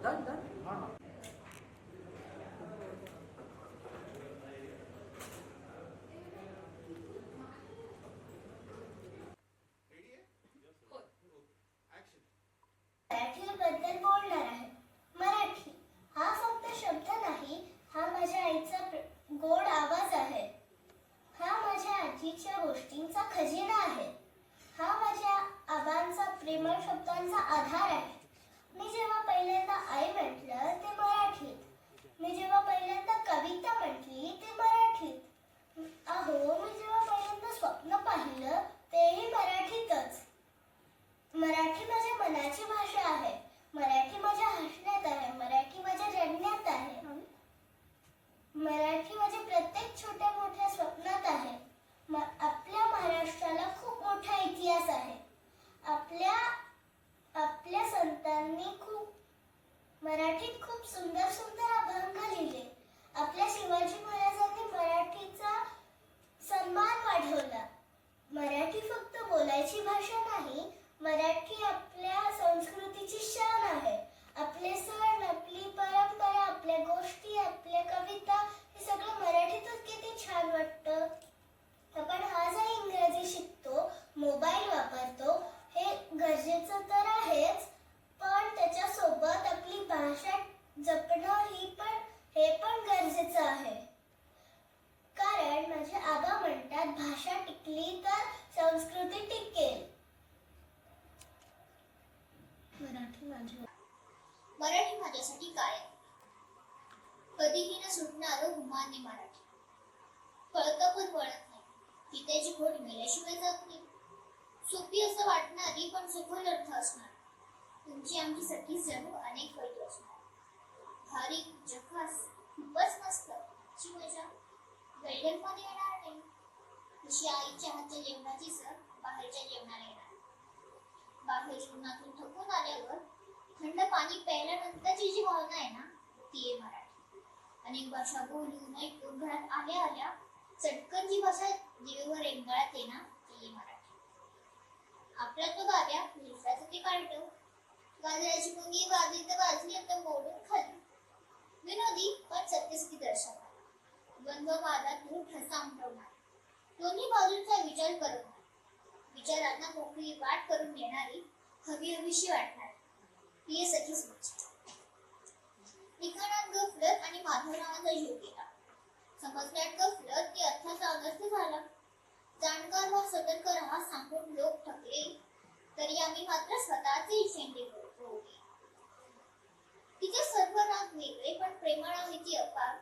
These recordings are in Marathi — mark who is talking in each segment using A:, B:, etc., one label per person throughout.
A: डन डन हां
B: मराठीबद्दल बोलणार आहे. मराठी हा फक्त शब्द नाही, हा माझ्या आईचा गोड आवाज आहे. हा माझ्या आजीच्या गोष्टींचा खजिना आहे. हा माझ्या आबांचा प्रेमळ शब्दांचा आधार आहे. मी जेव्हा पहिल्यांदा आई म्हटलं ते मराठीत. मी जेव्हा पहिल्यांदा कविता म्हटली ते मराठीत. अहो, मी जेव्हा पहिल्यांदा स्वप्न पाहिलं तेही मराठीतच. मराठी माझ्या मनाची भाषा आहे. मराठी माझ्या हसण्यात आहे. मराठी माझ्या जगण्यात आहे. मराठी माझ्या प्रत्येक छोट्या मोठ्या स्वप्नात आहे. आपल्या महाराष्ट्राला खूप मोठा इतिहास आहे. आपल्या संतांनी मराठीत खूप सुंदर सुंदर अभंग लिहिले. आपल्या शिवाजी महाराजांनी मराठीचा सन्मान वाढवला. मराठी फक्त बोलायची भाषा नाही, मराठी आपल्या संस्कृतीची शान आहे. आपले सण, आपली परंपरा, आपल्या गोष्टी, आपल्या कविता हे सगळं मराठीतच किती छान वाटतं. आपण आजही इंग्रजी शिकतो, मोबाईल वापरतो, हे गरजेचं तर आहेच, पण त्याच्यासोबत आपली भाषा जपणं हे पण गरजेचं आहे. कारण माझे आबा म्हणतात, भाषा टिकली तर संस्कृती टिकेल.
C: मराठी माझ्यासाठी काय आहे? कधीही न सुटणारं हुमाने मराठी. कळतं पण वळत नाही, ती त्याची घोट मेल्याशिवाय जात नाही. सोपी असं वाटणारी पण सखोल अर्थ असणार. तुमची आमची सखी जणू अनेक पैलू असणार. भारी जखास खूपच मस्त ची मजा गैरपणे येणार नाही. तशी आईच्या हातच्या जेवणाची सर बाहेरच्या जेवणाला येणार. बाहेर जीवनातून थकून आल्यावर थंड पाणी प्यायल्यानंतरची जी भावना आहे ना, ती आहे मराठी. अनेक भाषा बोलून ऐकून घरात आल्या आल्या चटकन जी भाषा जीवेवर रेंगाळत आहे ना, ती आहे मराठी. आपल्या तो गाव्या लिहिल्याचं ते काढतं. गाजराची मुंगी वाजली तर वाजली, आता मोडून खाली. विनोदी पण सत्यस्थिती दर्शवणार. द्वंद्व वादातून ठसा उमटवणार. दोन्ही बाजूंचा विचार करवणार. विचारांना मोकळी वाट करून देणारी, हवी हवीशी वाटणारी, ती सखीच मजा. लिखाणात गफलत आणि माधव नावाचा जीव गेला. समजण्यात गफलत की अर्थाचा अनर्थ झाला. जाणकार व सतर्क राहा सांगून लोक थकले, तरी आम्ही मात्र स्वतःचे शेंडे रोवले. तिचे सर्व राग वेगळे पण प्रेमळ आहे ती अपार.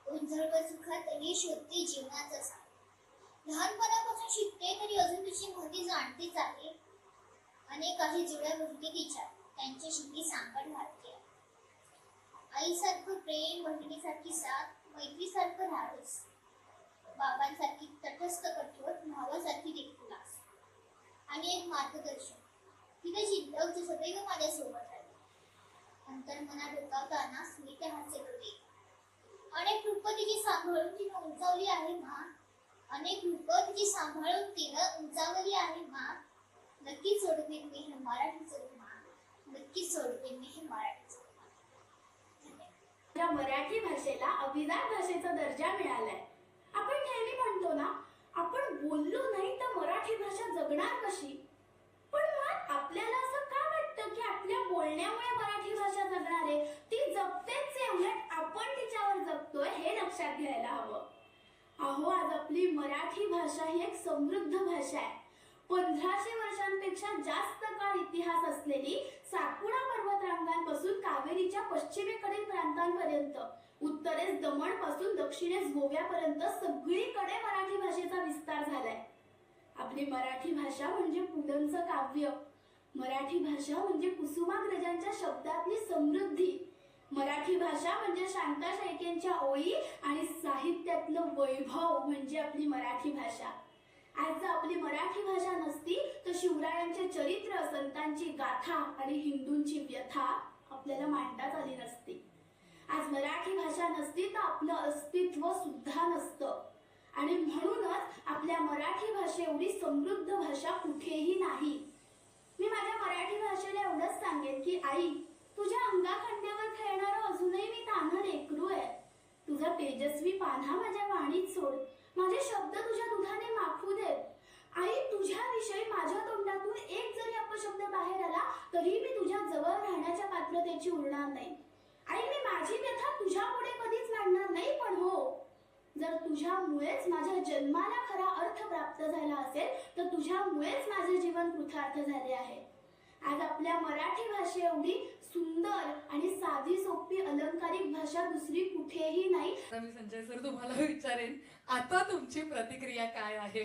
C: उंझळ व सुखात ही शोधते जीवनाचा सार. लहानपणापासून शिकते तरी अजून तिची महती जाणतीच आहे. अनेक काही जुळ्या गोष्टी तिच्या, त्यांच्याशी ती सांगड घालते. आईसारखं प्रेम, बहिणीसारखी साथ, मैत्रीसारखं धाडस, बाबांसारखी तटस्थ कठोर, भावासारखी दिलखुलास आणि एक मार्गदर्शन. तिथे जिद्द जी सदैव माझ्यासोबत राहिली. अंतर्मनात डोकावताना स्मित हास्य होते. अनेक रूप तिची सांभाळून तिनं उंचावली आहे मान. अनेक रूप तिची सांभाळून तिनं उंचावली आहे मान. नक्कीच सोडवेन मी हे मराठीचं मान. नक्कीच सोडवेन मी हे मराठीचं
D: मान. मराठी भाषेला अभिजात भाषेचा दर्जा मिळालाय. आपण नेहमी म्हणतो ना, आपण बोललो नाही तर मराठी भाषा जगणार कशी. पण मग आपल्याला असं का वाटतं की आपल्या बोलण्यामुळे मराठी भाषा जगणार आहे? ती जगतेच आहे, उलट आपण तिच्यावर जगतोय हे लक्षात घ्यायला हवं. अहो, आज आपली मराठी भाषा ही एक समृद्ध भाषा आहे. 1500 वर्षांपेक्षा जास्त काळ इतिहास असलेली, सातपुडा पर्वतरांगांपासून कावेरीच्या पश्चिमेकडील प्रांतांपर्यंत, उत्तरेस दमण पासून दक्षिणेस गोव्यापर्यंत सगळीकडे मराठी भाषेचा विस्तार झालाय. आपली मराठी भाषा म्हणजे पुलंचं काव्य. मराठी भाषा म्हणजे कुसुमाग्रजांच्या शब्दातली समृद्धी. मराठी भाषा म्हणजे शांता शेळकेंच्या ओळी आणि साहित्यातलं वैभव म्हणजे आपली मराठी भाषा. आज जर आपली मराठी भाषा नसती तर शिवरायांचे चरित्र, संतांची गाथा आणि हिंदूंची व्यथा आपल्याला मांडताच आली नसती. आज मराठी भाषा नसती तर आपलं अस्तित्व सुद्धा नसतं. आणि म्हणूनच आपल्या मराठी भाषे एवढी समृद्ध भाषा कुठेही नाही. मी माझ्या मराठी भाषेला एवढंच सांगेन की आई, तुझ्या अंगाखांद्यावर लहान लेकरू आहे. तुझा तेजस्वी पान्हा माझ्या वाणीत सोड, माझे शब्द तुझ्या दुधाने माखू देत. आई, तुझ्याविषयी माझ्या तोंडातून एक जरी अपशब्द बाहेर आला तरी मी तुझ्या जवळ राहण्याच्या पात्रतेची उरणार नाही. आई, मी माझी व्यथा तुझ्या पुढे कधीच मांडणार नाही. पण हो, जर तुझ्यामुळेच माझ्या जन्माला खरा अर्थ प्राप्त झाला असेल तर तुझ्यामुळेच माझे जीवन कृतार्थ झाले आहे. आज आपल्या मराठी भाषे एवढी सुंदर आणि साधी सोपी अलंकारिक भाषा दुसरी कुठेही नाही.
A: आता मी संजय सर तुम्हाला विचारेन, आता तुमची प्रतिक्रिया काय आहे?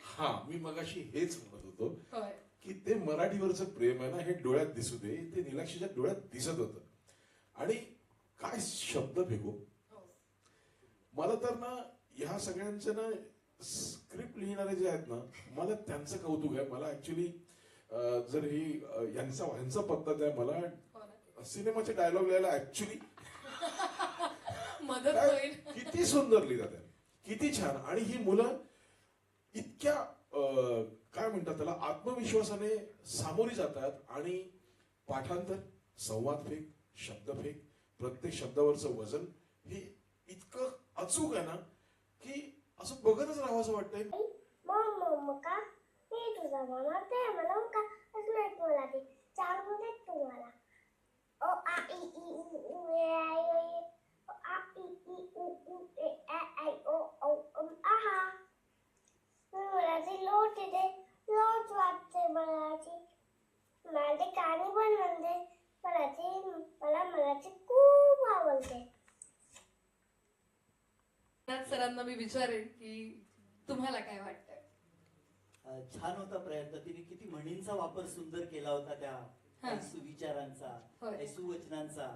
E: हा, मी मगाशी हेच म्हणत होतो
A: होय.
E: की ते मराठीवरचं प्रेम आहे ना, हे डोळ्यात दिसू दे. ते नीलाक्षीच्या डोळ्यात दिसत होतं. आणि काय शब्द फेकू. मला तर ना ह्या सगळ्यांचं ना स्क्रिप्ट लिहिणारे जे आहेत ना, मला त्यांचं कौतुक आहे. मला ऍक्च्युली जर ही यांचा पत्ता द्या, मला सिनेमाचे डायलॉग लिहायला ऍक्च्युली
A: मदत होईल.
E: किती सुंदर लिहितात, किती छान. आणि ही मुलं इतक्या काय म्हणतात त्याला, आत्मविश्वासाने सामोरी जातात. आणि पाठांतर, संवाद फेक, शब्द फेक, प्रत्येक शब्दावरचं वजन हे इतकं अचूक आहे ना की असं बघतच राहावं असं वाटतंय.
B: मम्मा, मी तुझा मामा, ते मला का असं एक मला ते चार मुले तुम्हाला ओ आ इ ई उ ए I O A O a e E उ ए आय ओ औ आहा. मराठी लोट येते, लोट वाटते मराठी. माझे गाणी पण म्हणते मला मराठी खूप आवडते.
A: सरांना मी विचारेन की तुम्हाला काय वाटतंय?
F: छान होता प्रयत्न. तिने किती म्हणींचा वापर सुंदर केला होता, त्या
A: हा.
F: काही सुविचारांचा,
A: होय.
F: काही सुवचनांचा.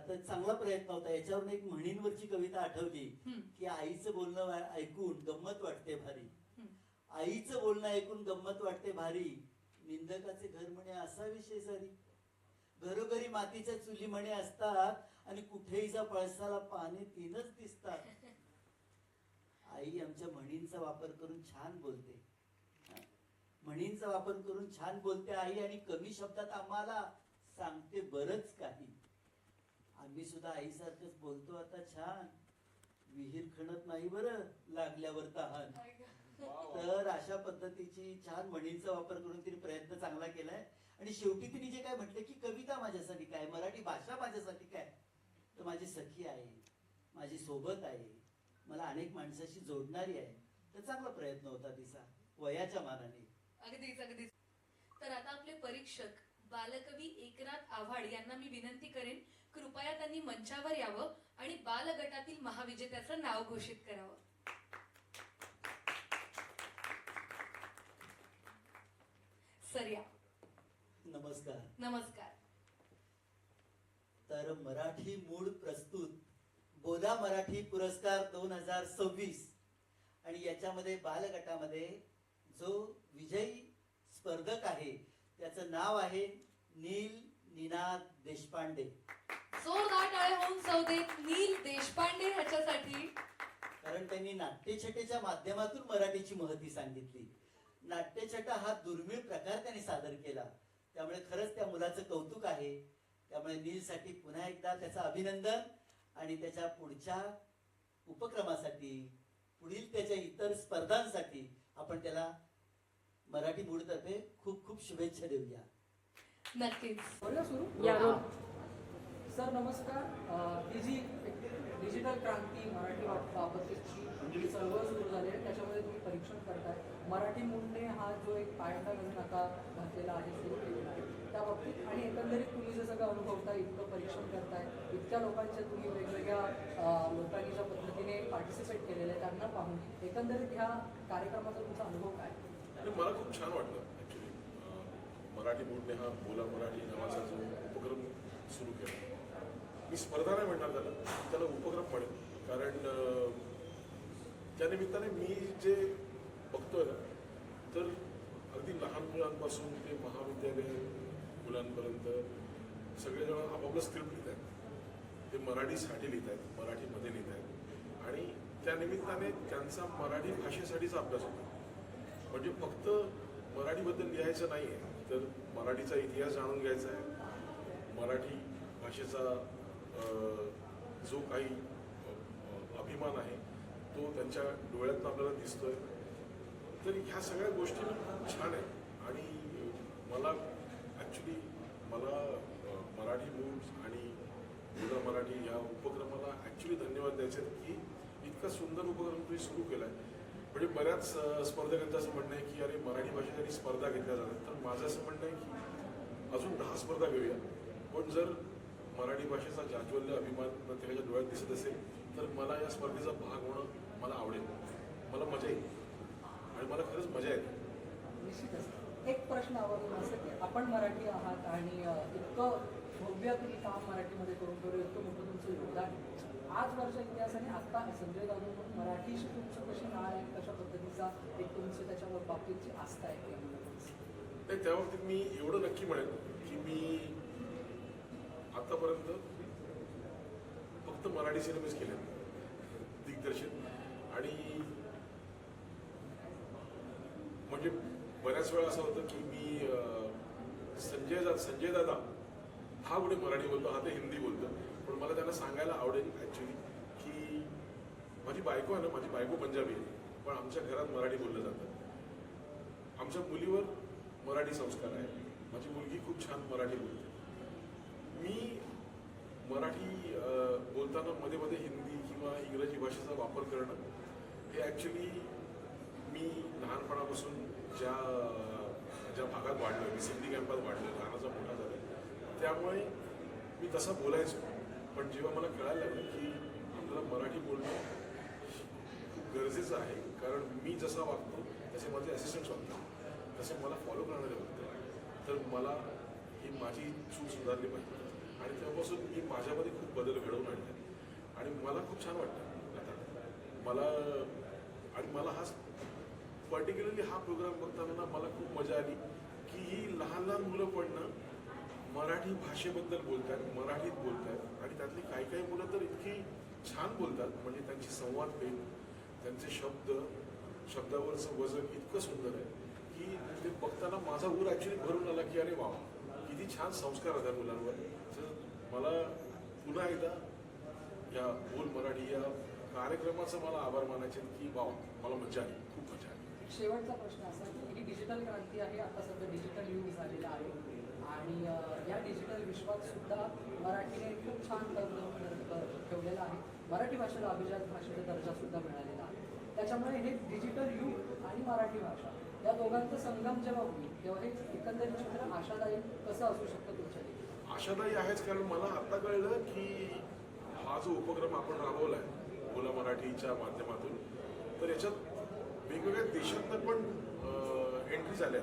F: तर चांगला प्रयत्न होता. याच्यावरून एक म्हणींवरची कविता आठवली की आईचं बोलणं ऐकून गंमत वाटते भारी. आईचं बोलणं ऐकून गंमत वाटते भारी, निंदकाचे घर म्हणे असावी शेजारी. घरोघरी मातीच्या चुली म्हणे असतात आणि कुठेही जा पळसाला पाने तीनच दिसतात. आई आमच्या म्हणींचा वापर करून छान बोलते. म्हणींचा वापर करून छान बोलते आई, आणि कमी शब्दात आम्हाला सांगते बरंच काही. आम्ही सुद्धा आईसारखंच बोलतो आता छान. विहीर खणत नाही बरं लागल्यावर तहान. तर अशा पद्धतीची छान म्हणींचा वापर करून तिने प्रयत्न चांगला केलाय. आणि शेवटी तिने जे काय म्हटलं की कविता माझ्यासाठी काय, मराठी भाषा माझ्यासाठी काय, तर माझी सखी आहे, माझी सोबत आहे, मला अनेक माणसाशी जोडणारी आहे. तर चांगला प्रयत्न होता तिचा वयाच्या मानाने.
A: अगदीच अगदीच. तर आता आपले परीक्षक बालकवी एकनाथ आव्हाड यांना मी विनंती करेन, कृपया त्यांनी मंचावर यावं आणि बालगटातील महाविजेत्याचं नाव घोषित करावं. सर या.
F: नमस्कार.
A: नमस्कार.
F: तर मराठी मूळ प्रस्तुत बोला मराठी पुरस्कार 2026, आणि याच्यामध्ये बालगटामध्ये जो विजयी स्पर्धक आहे त्याचं नाव आहे नील निनाद देशपांडे.
A: जोरदार टाळ्या होऊन सौदेत नील देशपांडे ह्याच्यासाठी.
F: कारण त्यांनी नाट्यछटेच्या माध्यमातून मराठीची महती सांगितली. नाट्यछटा हा दुर्मिळ प्रकार त्यांनी सादर केला. त्यामुळे खरंच त्या मुलाचं कौतुक आहे. त्यामुळे नीलसाठी पुन्हा एकदा त्याचं अभिनंदन, आणि त्याच्या पुढच्या उपक्रमासाठी, पुढील त्याच्या इतर स्पर्धांसाठी आपण त्याला मराठी मूळतर्फे खूप खूप शुभेच्छा देऊया.
A: नक्कीच.
G: सर नमस्कार. ही जी डिजिटल क्रांती मराठी बाबतची जी चळवळ सुरू झाली आहे त्याच्यामध्ये तुम्ही परीक्षण करताय. मराठी मुंडे हा जो एक पायंडा घालून आता घातलेला आहे, सुरू केलेला आहे त्या बाबतीत, आणि एकंदरीत तुम्ही जे सगळं अनुभवताय, इतकं परीक्षण करताय, इतक्या लोकांच्या तुम्ही वेगवेगळ्या लोकांनी ज्या पद्धतीने पार्टिसिपेट केलेलं आहे त्यांना पाहून एकंदरीत ह्या कार्यक्रमाचा तुमचा अनुभव काय?
E: आणि मला खूप छान वाटलं ऍक्च्युली. मराठी बोलणे हा बोला मराठी नावाचा जो उपक्रम सुरू केला, मी स्पर्धा नाही म्हणणार त्याला उपक्रम म्हणेन. कारण त्या निमित्ताने मी जे बघतोय ना, तर अगदी लहान मुलांपासून ते महाविद्यालय मुलांपर्यंत सगळेजण आपापलं स्क्रिप्ट लिहित आहेत. ते मराठीसाठी लिहित आहेत, मराठीमध्ये लिहित आहेत. आणि त्या निमित्ताने त्यांचा मराठी भाषेसाठीचा अभ्यास होतो. म्हणजे फक्त मराठीबद्दल लिहायचं नाही आहे, तर मराठीचा इतिहास जाणून घ्यायचा आहे, मराठी भाषेचा जो काही अभिमान आहे तो त्यांच्या डोळ्यातून आपल्याला दिसतोय. तर ह्या सगळ्या गोष्टी खूप छान आहेत आणि मला ॲक्च्युली मराठी मूव्स आणि बोला मराठी या उपक्रमाला ॲक्च्युली धन्यवाद द्यायचे आहेत की इतका सुंदर उपक्रम तुम्ही सुरू केला आहे. म्हणजे बऱ्याच स्पर्धकांचं असं म्हणणं आहे की अरे मराठी भाषेसाठी स्पर्धा घेतल्या जातात. तर माझं असं म्हणणं आहे की अजून 10 स्पर्धा घेऊया. पण जर मराठी भाषेचा जाज्वल्य अभिमान प्रत्येकाच्या डोळ्यात दिसत असेल तर मला या स्पर्धेचा भाग होणं मला आवडेल. मला मजा येईल आणि मला खरंच मजा येते.
G: निश्चितच एक प्रश्न आवडून असं की आपण मराठी आहात आणि इतकं भव्य तुम्ही काम मराठीमध्ये करून करू इतकं मोठं तुमचं योगदान आहे. 5 वर्ष इतिहासाने आता संजय जाधव म्हणून मराठीशी तुमची कशी नाळ आहे, कशा पद्धतीचा एक तुमची त्याच्यावर बाबतीतची आस्था आहे ते
E: नाही, त्या बाबतीत मी एवढं नक्की म्हणेन की मी आतापर्यंत फक्त मराठी सिनेमेच केले दिग्दर्शन. आणि म्हणजे बऱ्याच वेळा असं होतं की मी संजय दादा हा कुठे मराठी बोलतो, हा ते हिंदी बोलतो. पण मला त्यांना सांगायला आवडेल ॲक्च्युली की माझी बायको आहे ना, माझी बायको पंजाबी आहे पण आमच्या घरात मराठी बोललं जातं. आमच्या मुलीवर मराठी संस्कार आहे. माझी मुलगी खूप छान मराठी बोलते. मी मराठी बोलताना मध्ये मध्ये हिंदी किंवा इंग्रजी भाषेचा वापर करणं हे ॲक्च्युली मी लहानपणापासून ज्या भागात वाढलो, मी सिंधी कॅम्पात वाढलो, लहानाचा मोठा झाला त्यामुळे मी तसा बोलायचो. पण जेव्हा मला कळायला लागलं की आपल्याला मराठी बोलणं खूप गरजेचं आहे कारण मी जसा वागतो तसे माझे असिस्टंट्स वागतात, तसे मला फॉलो करणारे वागतात. तर मला ही माझी चूक सुधारली पाहिजे आणि तेव्हापासून मी माझ्यामध्ये खूप बदल घडवून आणले आणि मला खूप छान वाटतं आता. मला हा पर्टिक्युलरली हा प्रोग्राम बघताना मला खूप मजा आली की ही लहान लहान मुलं पण ना मराठी भाषेबद्दल बोलत आहेत, मराठीत बोलत आहेत आणि त्यातली काही मुलं तर इतकी छान बोलतात. म्हणजे त्यांची संवाद पेन, त्यांचे शब्दावरचं वजन इतकं सुंदर आहे की ते बघताना माझा ऊर ॲक्च्युली भरून आला की अरे वा किती छान संस्कार आहेत मुलांवर. तर मला पुन्हा एकदा या बोल मराठी या कार्यक्रमाचा मला आभार मानायचे की वा मला मजा आली, खूप मजा आली.
G: शेवटचा प्रश्न असा की ही डिजिटल क्रांती आहे, आता सध्या डिजिटल युग झालेलं आहे आणि या डिजिटल विश्वात सुद्धा मराठीने खूप छान ठेवलेला आहे. मराठी भाषेला अभिजात भाषेचा दर्जा सुद्धा मिळालेला आहे. त्याच्यामुळे हे डिजिटल युग आणि मराठी भाषा या दोघांचा संगम जेव्हा होईल तेव्हा हे एकंदरीत चित्र आशादायी कसं असू शकतं तुमच्या?
E: आशादायी आहेच कारण मला आता कळलं की हा जो उपक्रम आपण राबवला आहे बोला मराठीच्या माध्यमातून तर याच्यात वेगवेगळ्या देशातनं पण एंट्री झाल्या.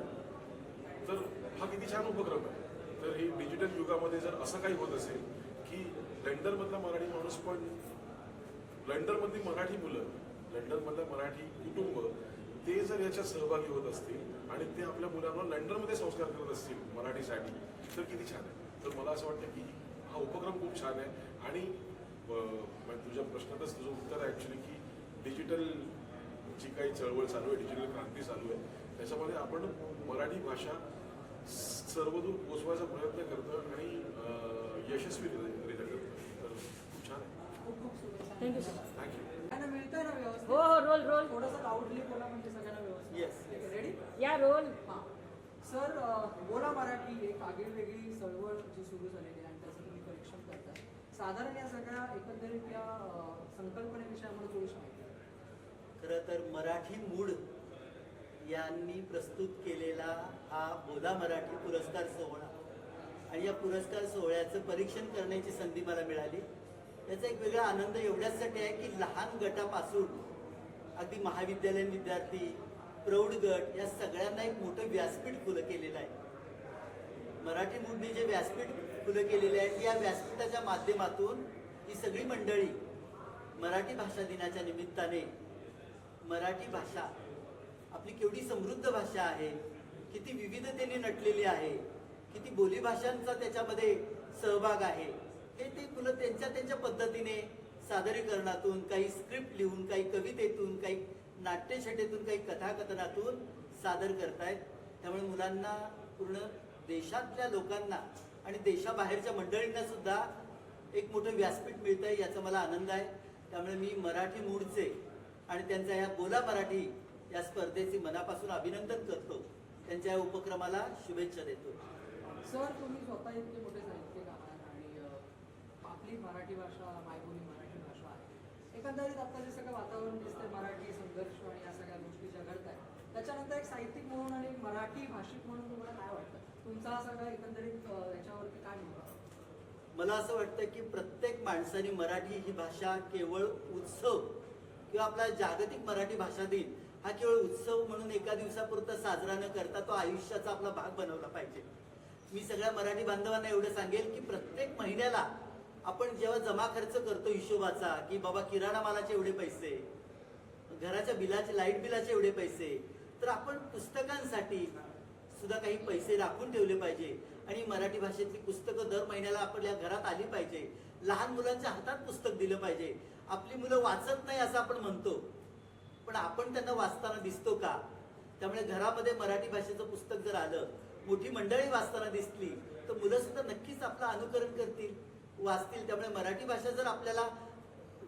E: तर हा किती छान उपक्रम आहे. तर ही डिजिटल युगामध्ये जर असं काही होत असेल की लंडनमधला मराठी माणूस पण लंडनमधली मराठी मुलं, लंडनमधलं मराठी कुटुंब ते जर याच्यात सहभागी होत असतील आणि ते आपल्या मुलांना लंडनमध्ये संस्कार करत असतील मराठीसाठी तर किती छान आहे. तर मला असं वाटतं की हा उपक्रम खूप छान आहे आणि तुझ्या प्रश्नातच तुझं उत्तर आहे ॲक्च्युली की डिजिटल जी काही चळवळ चालू आहे, डिजिटल क्रांती चालू आहे त्याच्यामध्ये आपण मराठी भाषा सर्वदूर पोचवायचा प्रयत्न करतो आणि यशस्वीरित्या करतो. तर खूप छान आहे.
G: खूप खूप शुभेच्छा.
D: Thank you sir.
E: थँक्यू.
G: सगळ्यांना मिळतंय ना व्यवस्थित?
H: हो रोल
G: थोडंसं लाऊडली बोला म्हणजे सगळ्यांना व्यवस्थित.
F: येस.
G: रेडी?
H: या रोल.
G: हां सर, बोला मराठी एक आगळीवेगळी चळवळ जी सुरू झालेली आहे आणि त्याचं तुम्ही परीक्षण करताय. साधारण या सगळ्या एकंदरीत या संकल्पनेविषयी आम्हाला थोडीशी माहिती आहे.
F: खरं तर मराठी मूड यांनी प्रस्तुत केलेला हा बोला मराठी पुरस्कार सोहळा आणि या पुरस्कार सोहळ्याचं परीक्षण करण्याची संधी मला मिळाली. याचा एक वेगळा आनंद एवढ्यासाठी आहे की लहान गटापासून अगदी महाविद्यालयीन विद्यार्थी, प्रौढ गट या सगळ्यांना एक मोठं व्यासपीठ खुलं केलेलं आहे. मराठी मूडने जे व्यासपीठ खुलं केलेले आहे या व्यासपीठाच्या माध्यमातून ही सगळी मंडळी मराठी भाषा दिनाच्या निमित्ताने मराठी भाषा आपली केवढी समृद्ध भाषा आहे, किती विविधतेने नटलेली आहे, किती बोलीभाषांचा त्याच्यामध्ये सहभाग आहे हे ते मुलं त्यांच्या पद्धतीने सादरीकरणातून, काही स्क्रिप्ट लिहून, काही कवितेतून, काही नाट्यछटेतून, काही कथाकथनातून सादर करतायत. त्यामुळे मुलांना पूर्ण देशातल्या लोकांना आणि देशाबाहेरच्या मंडळींना सुद्धा एक मोठं व्यासपीठ मिळतंय याचा मला आनंद आहे. त्यामुळे मी मराठी मूळचे आणि त्यांच्या या बोला मराठी या स्पर्धेचे मनापासून अभिनंदन करतो. त्यांच्या या उपक्रमाला शुभेच्छा देतो.
G: सर, तुम्ही स्वतः इतके मोठे साहित्यिक आहात आणि आपली मराठी भाषा मायबोली मराठी भाषा आहे. एकंदरीत आता जे सगळं वातावरण दिसतंय मराठी संघर्ष आणि या सगळ्या गोष्टी ज्या घडत आहेत, त्याच्यानंतर एक साहित्यिक म्हणून आणि मराठी भाषिक म्हणून तुम्हाला काय वाटतं? तुमचा हा सगळा एकंदरीत याच्यावरती काय म्हणतो?
F: मला असं वाटतं की प्रत्येक माणसाने मराठी ही भाषा केवळ उत्सव किंवा आपला जागतिक मराठी भाषा दिन हा केवळ उत्सव म्हणून एका दिवसापुरता साजरा न करता तो आयुष्याचा आपला भाग बनवला पाहिजे. मी सगळ्या मराठी बांधवांना एवढं सांगेल की प्रत्येक महिन्याला आपण जेव्हा जमा खर्च करतो हिशोबाचा, की बाबा किराणा मालाचे एवढे पैसे, घराच्या बिलाचे, लाईट बिलाचे एवढे पैसे, तर आपण पुस्तकांसाठी सुद्धा काही पैसे राखून ठेवले पाहिजे. आणि मराठी भाषेतली पुस्तकं दर महिन्याला आपल्या घरात आली पाहिजे. लहान मुलांच्या हातात पुस्तक दिलं पाहिजे. आपली मुलं वाचत नाही असं आपण म्हणतो, पण आपण त्यांना वाचताना दिसतो का? त्यामुळे घरामध्ये मराठी भाषेचं पुस्तक जर आलं, मोठी मंडळी वाचताना दिसली, तर मुलं सुद्धा नक्कीच आपलं अनुकरण करतील, वाचतील. त्यामुळे मराठी भाषा जर आपल्याला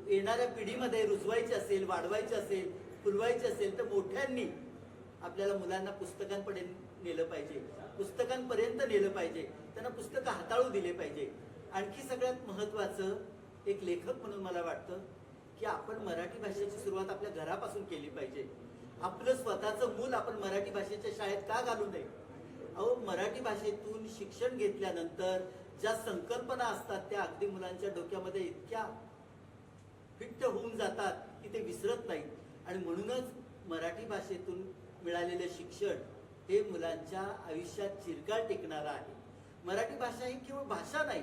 F: येणाऱ्या पिढीमध्ये रुजवायची असेल, वाढवायची असेल, फुलवायची असेल, तर मोठ्यांनी आपल्याला मुलांना पुस्तकांकडे नेलं पाहिजे, पुस्तकांपर्यंत नेलं पाहिजे, त्यांना पुस्तकं हाताळू दिले पाहिजे. आणखी सगळ्यात महत्त्वाचं एक लेखक म्हणून मला वाटतं की आपण मराठी भाषेची सुरुवात आपल्या घरापासून केली पाहिजे. आपलं स्वतःचं मूल आपण मराठी भाषेच्या शाळेत का घालू नये? अहो, मराठी भाषेतून शिक्षण घेतल्यानंतर ज्या संकल्पना असतात त्या अगदी मुलांच्या डोक्यामध्ये इतक्या फिट्ट होऊन जातात की ते विसरत नाहीत. आणि म्हणूनच मराठी भाषेतून मिळालेलं शिक्षण हे मुलांच्या आयुष्यात चिरकाल टिकणारं आहे. मराठी भाषा ही केवळ भाषा नाही,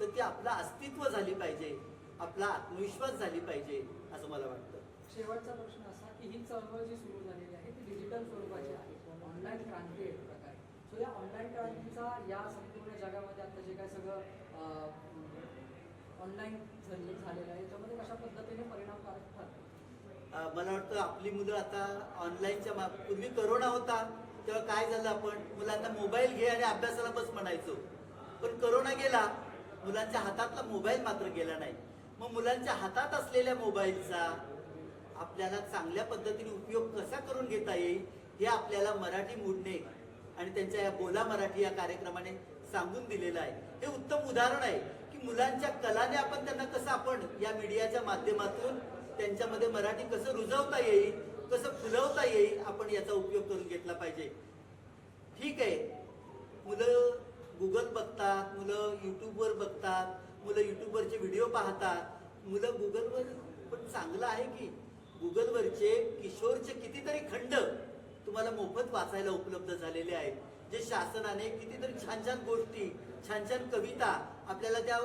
F: तर ती आपलं अस्तित्व झाली पाहिजे, आपला आत्मविश्वास झाली पाहिजे असं मला वाटतं.
G: शेवटचा प्रश्न असा की ही चळवळ जी सुरू झालेली आहे ती डिजिटल स्वरूपाची आहे, ऑनलाईन क्रांती आहे एक प्रकारे. सो या ऑनलाईन क्रांतीचा या संपूर्ण जगामध्ये आता जे काय सगळं ऑनलाईन झालेलं आहे याच्यामध्ये कशा पद्धतीने परिणामकारक ठरतं?
F: मला वाटतं आपली मुलं आता ऑनलाईनच्या पूर्वी करोना होता तेव्हा काय झालं, आपण मुलांना मोबाईल घे आणि अभ्यासाला बस म्हणायचो. पण करोना गेला, मुलांच्या हातातला मोबाईल मात्र गेला नाही. मग मुलांच्या हातात असलेल्या मोबाईलचा आपल्याला चांगल्या पद्धतीने उपयोग कसा करून घेता येईल हे आपल्याला मराठी मूडने आणि त्यांच्या या बोला मराठी या कार्यक्रमाने सांगून दिलेलं आहे. हे उत्तम उदाहरण आहे की मुलांच्या कलाने आपण त्यांना कसं आपण या मीडियाच्या माध्यमातून त्यांच्यामध्ये मराठी कसं रुजवता येईल, कसं फुलवता येईल, आपण याचा उपयोग करून घेतला पाहिजे. ठीक आहे, मुलं गुगल बघतात, मुलं यूट्यूबवर बघतात, मुलं यूट्यूबवरचे व्हिडिओ पाहतात, मुलं गुगलवर, पण चांगलं आहे की गुगलवरचे किशोरचे कितीतरी खंड तुम्हाला मोफत वाचायला उपलब्ध झालेले आहेत, जे शासनाने कितीतरी छान छान गोष्टी, छान छान कविता आपल्याला त्या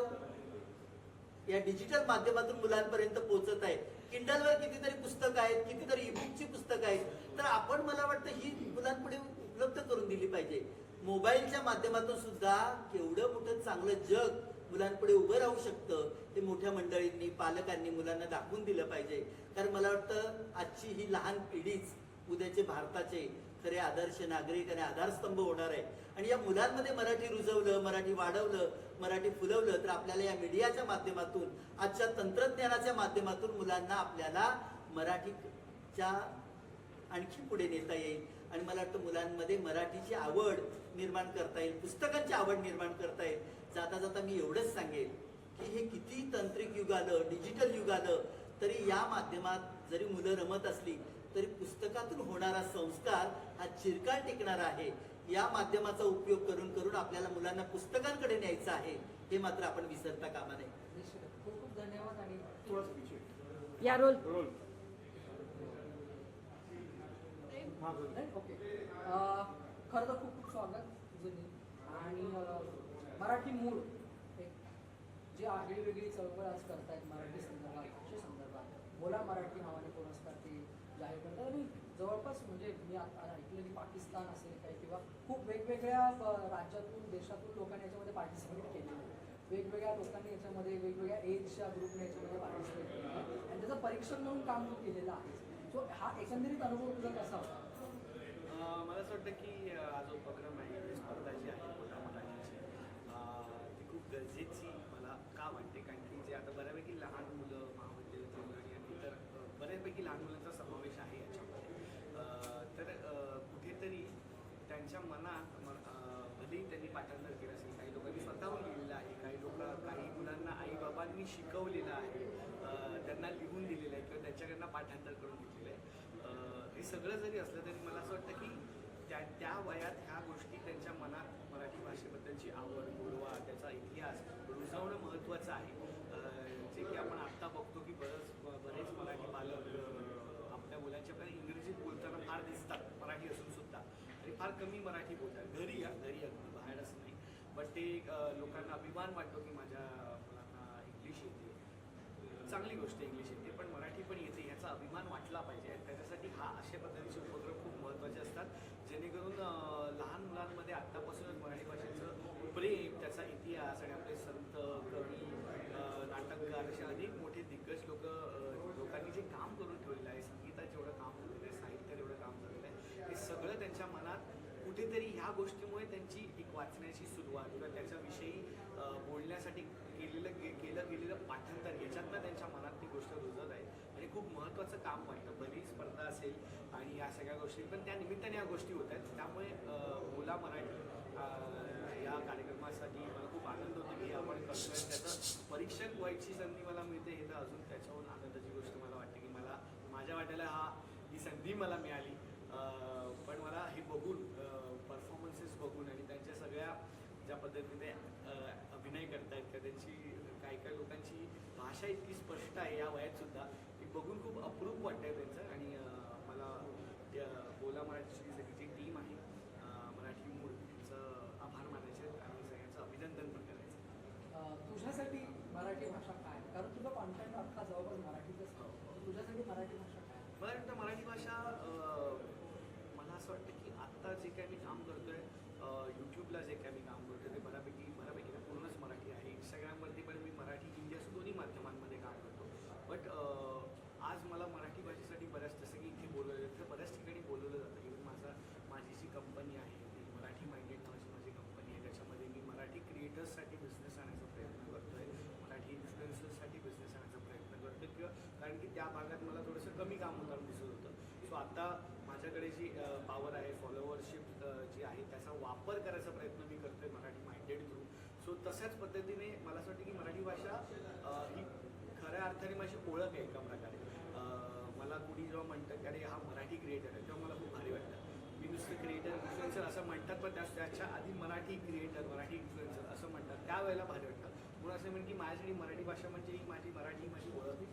F: या डिजिटल माध्यमातून मुलांपर्यंत पोहोचत आहे. किंडलवर कितीतरी पुस्तकं आहेत, कितीतरी ईबुकची पुस्तकं आहेत, तर आपण मला वाटतं ही मुलांपुढे उपलब्ध करून दिली पाहिजे. मोबाईलच्या माध्यमातून सुद्धा केवढं मोठं चांगलं जग मुलांपुढे उभं राहू शकतं ते मोठ्या मंडळींनी, पालकांनी मुलांना दाखवून दिलं पाहिजे. कारण मला वाटतं आजची ही लहान पिढीच उद्याचे भारताचे खरे आदर्श नागरिक आणि आधारस्तंभ होणार आहे. आणि या मुलांमध्ये मराठी रुजवलं, मराठी वाढवलं, मराठी फुलवलं तर आपल्याला या मीडियाच्या माध्यमातून, आजच्या तंत्रज्ञानाच्या माध्यमातून मुलांना आपल्याला मराठीच्या आणखी पुढे नेता येईल. आणि मला वाटतं मुलांमध्ये मराठीची आवड निर्माण करता येईल, पुस्तकांची आवड निर्माण करता येईल. जाता जाता मी एवढंच सांगेन की हे किती तांत्रिक युग आलं, डिजिटल युग आलं, तरी या माध्यमात जरी मुलं रमत असली तरी पुस्तकातून होणारा संस्कार हा चिरकाल टिकणारा आहे. या माध्यमाचा उपयोग करून करून आपल्याला मुलांना पुस्तकांकडे न्यायचं आहे, हे मात्र आपण विसरता कामा नये.
G: खूप खूप धन्यवाद. आणि
E: थोडंसं पीछे.
H: या रोल
E: रोल.
G: ओके, खरं तर खूप खूप स्वागत जुनी. आणि मराठी मूळ एक जी आगळी वेगळी चळवळ आज करतायत मराठी संदर्भात, भाषे संदर्भात, बोला मराठी नावाने पुरस्कार ते जाहीर करतात. आणि जवळपास म्हणजे मी आता ऐकलं की पाकिस्तान असेल काही किंवा खूप वेगवेगळ्या राज्यातून, देशातून लोकांनी याच्यामध्ये पार्टिसिपेट केलेलं आहे. वेगवेगळ्या लोकांनी याच्यामध्ये, वेगवेगळ्या एजच्या ग्रुपने याच्यामध्ये पार्टिसिपेट केलं आणि त्याचं परीक्षण म्हणून काम तू केलेलं आहे. सो हा एकंदरीत अनुभव तुझा कसा होता?
I: मला असं वाटतं की हा जो उपक्रम आहे, ही स्पर्धा जी आहे बोला मराठीची, ती खूप गरजेची मला का वाटते, कारण त्यांच्या मनात भलेही त्यांनी पाठांतर केलं असेल, काही लोकांनी स्वतःहून लिहिलेलं आहे, काही मुलांना आईबाबांनी शिकवलेलं आहे, त्यांना लिहून दिलेलं आहे किंवा त्यांच्याकडनं पाठांतर करून घेतलेलं आहे. हे सगळं जरी असलं तरी मला असं वाटतं की त्या वयात ह्या गोष्टी त्यांच्या मनात मराठी भाषेबद्दलची आवड, गोडवा, त्याचा इतिहास रुजवणं महत्त्वाचं आहे. जे की आपण आत्ता बघतो की बरेच मराठी पालक आपल्या मुलांच्याकडे इंग्रजीत बोलताना फार दिसतात, मराठी असून सुद्धा, आणि फार कमी मराठी बोलतात. घरी अगदी बाहेरच नाही, बट ते लोकांना अभिमान वाटतो की माझ्या मुलांना इंग्लिश येते. चांगली गोष्ट इंग्लिश येते, पण मराठी पण येते याचा अभिमान वाटला पाहिजे. त्याच्यासाठी अशा पद्धतीचे उपक्रम खूप महत्त्वाचे असतात, जेणेकरून लहान मुलांमध्ये आत्तापासूनच मराठी भाषेचं प्रेम, त्याचा इतिहास आणि आपले संत, कवी, नाटककार असे अनेक मोठे दिग्गज लोकांनी जे काम करून ठेवलेलं आहे, संगीतात जेवढं काम झालेलं आहे, साहित्यात जेवढं काम झालेलं आहे, हे सगळं त्यांच्या मनात कुठेतरी ह्या गोष्टीमुळे त्यांची एक वाचण्याची सुरुवात किंवा त्याच्याविषयी बोलण्यासाठी केलं गेलेलं पाठांतर, याच्यातनं त्यांच्या मनात ती गोष्ट रुजत आहे आणि खूप महत्त्वाचं काम वाटतं. बरीच स्पर्धा असेल आणि या सगळ्या गोष्टी, पण त्या निमित्ताने या गोष्टी होत आहेत. त्यामुळे बोला मराठी या कार्यक्रमासाठी मला खूप आनंद होतो की आपण करतोय. त्याचं परीक्षक व्हायची संधी मला मिळते, हे तर अजून त्याच्याहून आनंदाची गोष्ट मला वाटते की माझ्या वाट्याला ही संधी मला मिळाली. पण मला हे बघून, परफॉर्मन्सेस बघून आणि त्यांच्या सगळ्या ज्या पद्धतीने अभिनय करतायत किंवा त्यांची काही लोकांची भाषा इतकी स्पष्ट आहे या वयात सुद्धा, ती बघून खूप अप्रूप वाटतंय त्यांचं. आणि मला बोला मराठीची सगळी जी टीम आहे, मराठी मूळ, त्यांचं आभार मानायचे आणि सगळ्यांचं अभिनंदन पण करायचं.
G: तुझ्यासाठी मराठी भाषा काय? कारण तुझं कॉन्टेंट अख्खा जवळपास मराठीतच आहे. तुझ्यासाठी मराठी भाषा काय?
I: मला वाटतं मराठी भाषा, मला असं वाटतं की आत्ता जे काही मी काम करतोय, यूट्यूबला जे काही मी काम करतोय ते बऱ्यापैकी पूर्णच मराठी आहे. इंस्टाग्रामवरती पण मी मराठी, हिंदी असं दोन्ही माध्यमांमध्ये काम करतो. बट आज मला मराठी भाषेसाठी जसं की इथे बोलवलं तर बऱ्याच ठिकाणी बोलवलं जातं. इव्हन माझी जी कंपनी आहे ती मराठी माइंडेड नावाची माझी कंपनी आहे, त्याच्यामध्ये मी मराठी क्रिएटर्ससाठी बिझनेस आणण्याचा प्रयत्न करतोय, मराठी इन्फ्लुएन्सर्ससाठी बिझनेस आणण्याचा प्रयत्न करतोय, किंवा कारण की त्या भागात मला थोडंसं कमी काम होताना दिसत होतं. सो आता माझ्याकडे जी पॉवर आहे, फॉलोवरशिप जी आहे, त्याचा वापर करायचा प्रयत्न मी करतोय मराठी माइंडेड थ्रू. सो तशाच पद्धतीने मला असं वाटतं की मराठी भाषा ही खऱ्या अर्थाने माझी ओळख आहे एका प्रकारे. मला कुणी जेव्हा म्हणतं की अरे हा मराठी क्रिएटर आहे, तेव्हा मला खूप भारी वाटतं. मी नुसतं क्रिएटर, इन्फ्लुएन्सर असं म्हणतात, पण त्याच्या आधी मराठी क्रिएटर, मराठी इन्फ्लुएन्सर असं म्हणतात, त्यावेळेला भारी वाटतं. म्हणून असं म्हणेन की माझ्यासाठी मराठी भाषा म्हणजे ही माझी ओळख आहे.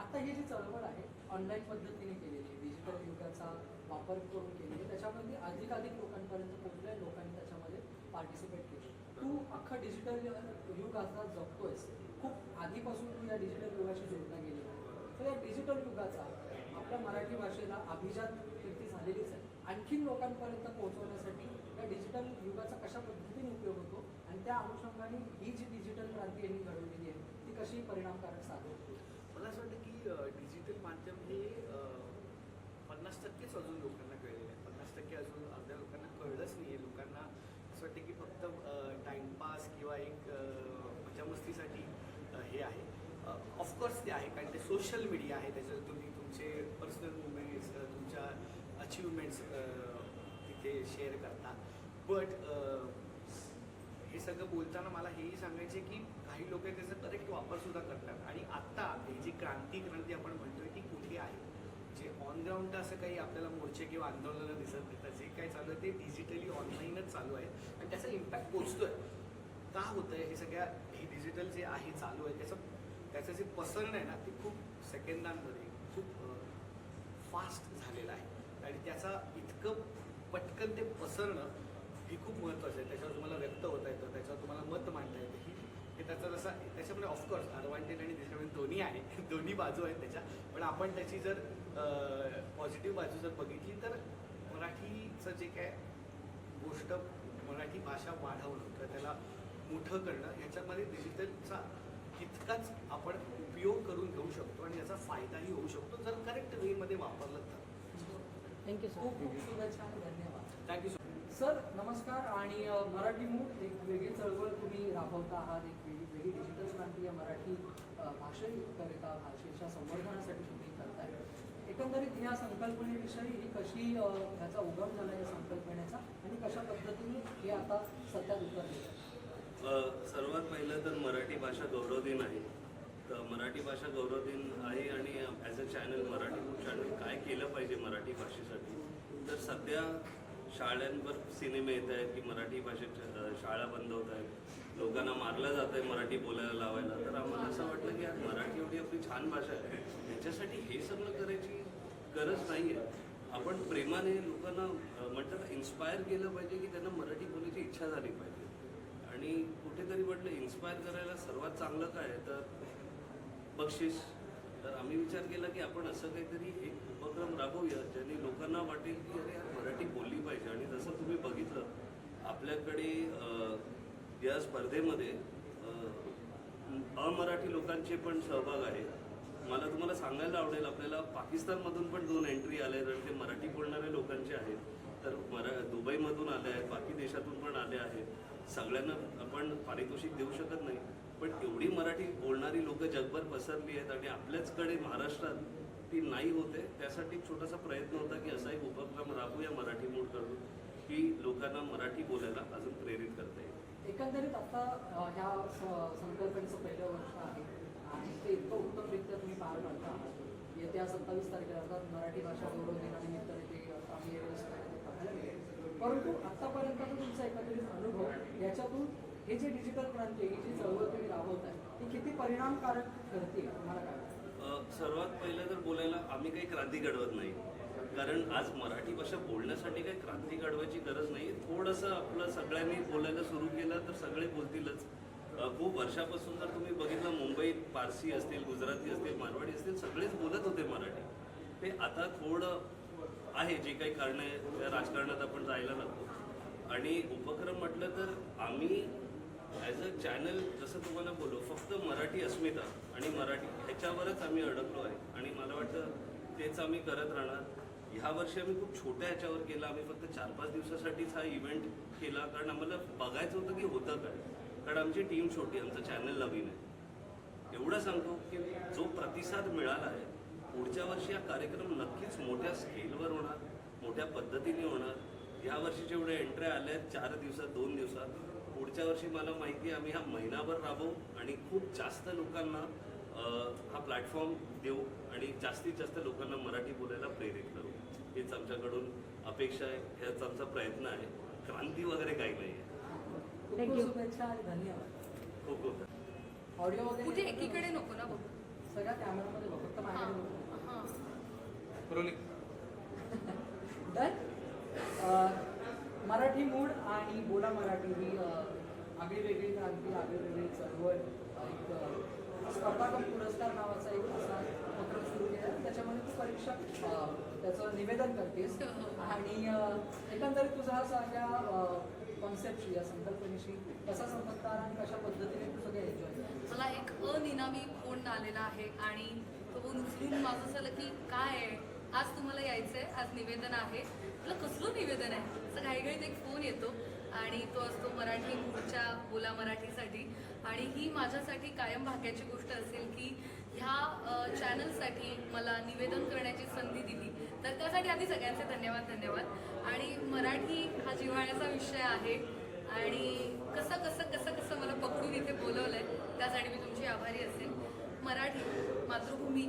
G: आता ही जी चळवळ आहे ऑनलाईन पद्धतीने केलेली, डिजिटल युगाचा वापर करून केलेली, त्याच्यामध्ये अधिकाधिक लोकांपर्यंत पोहोचल्या, लोकांनी त्याच्यामध्ये पार्टिसिपेट केले. तू अख्खं डिजिटल युग आता जगतोयस, खूप आधीपासून तू या डिजिटल युगाशी जोडला गेलेला आहे. तर या डिजिटल युगाचा आपल्या मराठी भाषेला अभिजात कीर्ती झालेलीच आहे. आणखीन लोकांपर्यंत पोहोचवण्यासाठी या डिजिटल युगाचा कशा पद्धतीने उपयोग होतो आणि त्या अनुषंगाने ही जी डिजिटल क्रांती यांनी घडवलेली आहे ती कशी परिणामकारक साधत होती?
I: मला असं वाटतं की डिजिटल माध्यम हे 50%च अजून लोकांना कळलेलं आहे. 50% अजून अर्ध्या लोकांना कळलंच नाही आहे. लोकांना असं वाटतं की फक्त टाईमपास किंवा एक मजामस्तीसाठी हे आहे. ऑफकोर्स ते आहे, कारण ते सोशल मीडिया आहे, त्याच्यात तुम्ही तुमचे पर्सनल मुवमेंट्स, तुमच्या अचिव्हमेंट्स तिथे शेअर करता. बट हे सगळं बोलताना मला हेही सांगायचे की काही लोक त्याचा करेक्ट वापरसुद्धा करतात. आणि आत्ता ही जी क्रांती आपण म्हणतोय ती कुठे आहे? जे ऑन ग्राउंड असं काही आपल्याला मोर्चे किंवा आंदोलनं दिसत नाही, तर जे काही चालू आहे ते डिजिटली ऑनलाईनच चालू आहे आणि त्याचा इम्पॅक्ट पोचतोय. का होतं आहे हे हे डिजिटल जे आहे चालू आहे त्याचं जे पसरणं आहे ना, ते खूप सेकंदांमध्ये खूप फास्ट झालेलं आहे आणि त्याचा इतकं पटकन ते पसरणं हे खूप महत्त्वाचं आहे. त्याच्यावर तुम्हाला व्यक्त होता येतं, त्याच्यावर तुम्हाला मत मांडता येतं. हे त्याच्यामध्ये ऑफकोर्स ॲडव्हान्टेज आणि डिसएडव्हान्टेज दोन्ही आहे, दोन्ही बाजू आहेत त्याच्या. पण आपण त्याची जर पॉझिटिव्ह बाजू जर बघितली तर मराठीचं जे काय गोष्ट, मराठी भाषा वाढवणं किंवा त्याला मोठं करणं, ह्याच्यामध्ये डिजिटलचा तितकाच आपण उपयोग करून घेऊ शकतो आणि याचा फायदाही होऊ शकतो जर करेक्ट वेमध्ये वापरलं तर.
G: Thank you sir. खूप खूप शुभेच्छा आणि धन्यवाद.
I: थँक्यू
G: सर नमस्कार. आणि मराठी मूळ एक वेगळी चळवळ तुम्ही राबवता आहात, एक वेगळी डिजिटल क्रांती या मराठी भाषेकरिता, भाषेच्या संवर्धनासाठी तुम्ही करताय. एक एकंदरीत या संकल्पनेविषयी कशी ह्याचा उगम झाला या संकल्पनेचा आणि कशा पद्धतीने हे आता सत्यात उतरले?
H: सर्वात पहिलं तर मराठी भाषा गौरव दिन आहे. तर मराठी भाषा गौरव दिन आहे आणि as a channel Marathi channel काय केलं पाहिजे मराठी भाषेसाठी. तर सध्या शाळांवर सिनेमे येत आहेत की मराठी भाषेच्या शाळा बंद होत आहेत, लोकांना मारलं जात आहे मराठी बोलायला लावायला. तर आम्हाला असं वाटलं की यार मराठी एवढी आपली छान भाषा आहे, ह्याच्यासाठी हे सगळं करायची गरज नाही आहे. आपण प्रेमाने लोकांना म्हणतात ना इन्स्पायर केलं पाहिजे की त्यांना मराठी बोलायची इच्छा झाली पाहिजे. आणि कुठेतरी म्हटलं इन्स्पायर करायला सर्वात चांगलं काय आहे तर बक्षीस. तर आम्ही विचार केला की आपण असं काहीतरी एक उपक्रम राबवूया ज्याने लोकांना वाटेल की अरे यार मराठी बोलली पाहिजे. आणि जसं तुम्ही बघितलं आपल्याकडे या स्पर्धेमध्ये अमराठी लोकांचे पण सहभाग आहे. मला तुम्हाला सांगायला आवडेल आपल्याला पाकिस्तानमधून पण 2 एंट्री आल्या आहेत आणि ते मराठी बोलणारे लोकांचे आहेत. तर दुबईमधून आले आहेत, बाकी देशातून पण आले आहेत. सगळ्यांना आपण पारितोषिक देऊ शकत नाही, पण एवढी मराठी बोलणारी लोक जगभर पसरली आहेत आणि आपल्याचकडे महाराष्ट्रात ती नाही होते. त्यासाठी एक छोटासा प्रयत्न होता की असा एक उपक्रम राबूया मराठी मूडकडून की लोकांना मराठी बोलायला अजून प्रेरित करता येईल.
G: एकंदरीत आता ह्या संकल्पनेचं पहिलं वर्ष आहे आणि ते इतकं उत्तमरित्या तुम्ही पार पाडता आहात. येत्या 27 तारखेला अर्थात मराठी भाषा गौरव दिनानिमित्ताने ते आम्ही पाहायला मिळेल. परंतु आत्तापर्यंतचा तुमचा एकंदरीत अनुभव याच्यातून हे जे डिजिटल क्रांती ही जी चळवळ तुम्ही राबवत आहे ती किती परिणामकारक ठरते तुम्हाला काय वाटतं?
H: सर्वात पहिलं तर बोलायला आम्ही काही क्रांती घडवत नाही, कारण आज मराठी भाषा बोलण्यासाठी काही क्रांती घडवायची गरज नाही. थोडंसं आपलं सगळ्यांनी बोलायला सुरू केलं तर सगळे बोलतीलच. खूप वर्षापासून जर तुम्ही बघितलं मुंबईत पारसी असतील, गुजराती असतील, मारवाडी असतील, सगळेच बोलत होते मराठी. ते आता थोडं आहे जे काही कारण आहे त्या राजकारणात आपण जायला नको. आणि उपक्रम म्हटलं तर आम्ही ॲज अ चॅनल जसं तुम्हाला बोलू फक्त मराठी अस्मिता आणि मराठी ह्याच्यावरच आम्ही अडकलो आहे आणि मला वाटतं तेच आम्ही करत राहणार. ह्या वर्षी आम्ही खूप छोट्या ह्याच्यावर केला. आम्ही फक्त 4-5 दिवसासाठीच हा इव्हेंट केला कारण आम्हाला बघायचं होतं की होतं काय. कारण आमची टीम छोटी, आमचं चॅनल नवीन आहे. एवढं सांगतो की जो प्रतिसाद मिळाला आहे पुढच्या वर्षी हा कार्यक्रम नक्कीच मोठ्या स्केलवर होणार, मोठ्या पद्धतीने होणार. ह्या वर्षी जेवढे एंट्र्या आल्या आहेत 4 दिवसात 2 दिवसात, पुढच्या वर्षी मला माहिती आहे आम्ही हा महिनाभर राबवू आणि खूप जास्त लोकांना हा प्लॅटफॉर्म देऊ आणि जास्तीत जास्त लोकांना मराठी बोलायला प्रेरित करू. हेच आमच्याकडून अपेक्षा आहे, ह्याच आमचा प्रयत्न आहे. क्रांती वगैरे काही नाही आहे.
G: खूप खूप शुभेच्छा आणि धन्यवाद.
H: खूप खूप
G: ऑडिओ वगैरे
A: कुठे एकीकडे नको ना बघू.
G: सगळ्या कॅमेरामध्ये बघ, फक्त माझ्याकडे बघू. तर मराठी मूड आणि बोला मराठी ही आगळी वेगळी क्रांती, आगळी वेगळी चळवळ, एक स्पर्धागम पुरस्कार नावाचा एक असा उपक्रम सुरू केला. त्याच्यामध्ये तू परीक्षक त्याचं निवेदन करतेस आणि एकंदरीत तुझा हा सगळ्या कॉन्सेप्टशी या संकल्पनेशी कसा संबंध आला आणि कशा पद्धतीने तू सगळं एन्जॉय?
A: मला एक अनिनामी फोन आलेला आहे आणि तो फोन उचलून माझं झालं की काय आहे, आज तुम्हाला यायचंय, आज निवेदन आहे. तुला कसलं निवेदन आहे असं घाईघाईत एक फोन येतो आणि तो असतो मराठी मूळच्या बोला मराठीसाठी. आणि ही माझ्यासाठी कायम भाग्याची गोष्ट असेल की ह्या चॅनलसाठी मला निवेदन करण्याची संधी दिली. तर त्यासाठी आधी सगळ्यांचे धन्यवाद. आणि मराठी हा जिव्हाळ्याचा विषय आहे आणि कसं कसं कसं कसं मला पकडून इथे बोलवलंय त्यासाठी मी तुमची आभारी असेल. मराठी मातृभूमी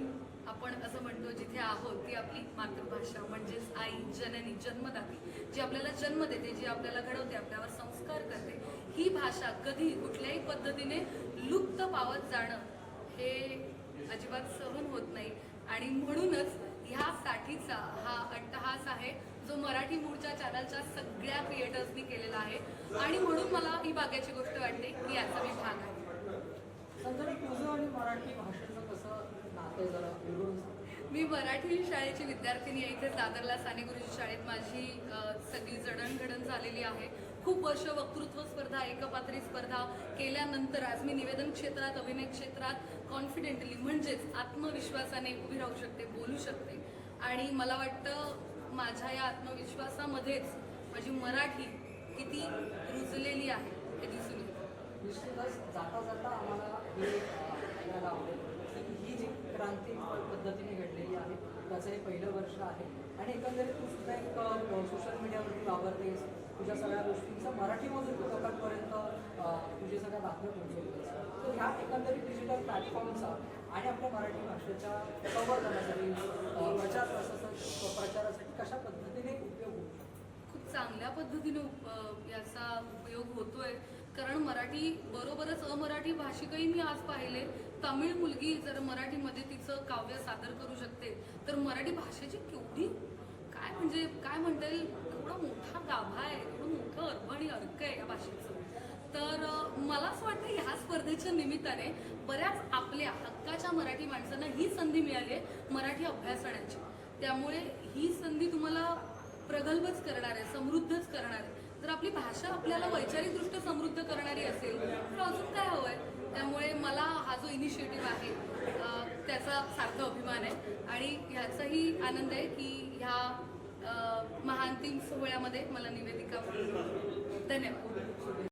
A: आपण असं म्हणतो जिथे आहोत ती आपली मातृभाषा म्हणजेच आई, जननी, जन्मदाती, जी आपल्याला जन्म देते, जी आपल्याला घडवते, आपल्यावर संस्कार करते. ही भाषा कधी कुठल्याही पद्धतीने लुप्त पावत जाणं हे अजिबात सहन होत नाही. आणि म्हणूनच ह्यासाठीचा हा अट्टहास आहे जो मराठी मूळच्या चॅनलच्या सगळ्या क्रिएटर्सनी केलेला आहे. आणि म्हणून मला ही भाग्याची गोष्ट वाटते की याचा मी भाग आहे.
G: संजना, तुझं आणि मराठी भाषेचं कसं नातं जरा विवरून सांग.
A: मी मराठी शाळेची विद्यार्थिनी आहे. इथे दादरला साने गुरुजी शाळेत माझी सगळी जडणघडण झालेली आहे. खूप वर्ष वक्तृत्व स्पर्धा, एकपात्री स्पर्धा केल्यानंतर आज मी निवेदन क्षेत्रात, अभिनय क्षेत्रात कॉन्फिडेंटली म्हणजेच आत्मविश्वासाने उभी राहू शकते, बोलू शकते. आणि मला वाटतं माझ्या या आत्मविश्वासामध्येच माझी मराठी किती रुजलेली आहे हे दिसून येतं.
G: निश्चितच जाता जाता आम्हाला हे ऐकायला आवडेल की ही जी क्रांती पद्धतीने घडलेली आहे, त्याचं हे पहिलं वर्ष आहे आणि एकंदरीत तू सुद्धा एक सोशल मीडियावरती वावरतेस, तुझ्या सगळ्या गोष्टींचा मराठीमधून तू लोकांपर्यंत तुझे सगळ्या बातम्या पोहोचवतेस. तर ह्या एकंदरीत डिजिटल प्लॅटफॉर्मचा आणि आपल्या मराठी भाषेच्या संवर्धनासाठी प्रचारासाठी कशा पद्धतीने उपयोग होतो?
A: खूप चांगल्या पद्धतीने याचा उपयोग होतोय, कारण मराठी बरोबरच अमराठी भाषिकही मी आज पाहिले. तमिळ मुलगी जर मराठीमध्ये तिचं काव्य सादर करू शकते, तर मराठी भाषेची केवढी काय म्हणता येईल, केवढा मोठा गाभा आहे, केवढं मोठं अर्भ आणि अर्क आहे या भाषेचं. तर मला असं वाटतं ह्या स्पर्धेच्या निमित्ताने बऱ्याच आपल्या हक्काच्या मराठी माणसांना ही संधी मिळाली आहे मराठी अभ्यासण्याची. त्यामुळे ही संधी तुम्हाला प्रगल्भच करणार आहे, समृद्धच करणार आहे. जर आपली भाषा आपल्याला वैचारिकदृष्ट्या समृद्ध करणारी असेल तर अजून काय हवंय. त्यामुळे मला हा जो इनिशिएटिव्ह आहे त्याचा सार्थ अभिमान आहे आणि ह्याचाही आनंद आहे की ह्या महाअंतिम सोहळ्यामध्ये मला निवेदिका. धन्यवाद.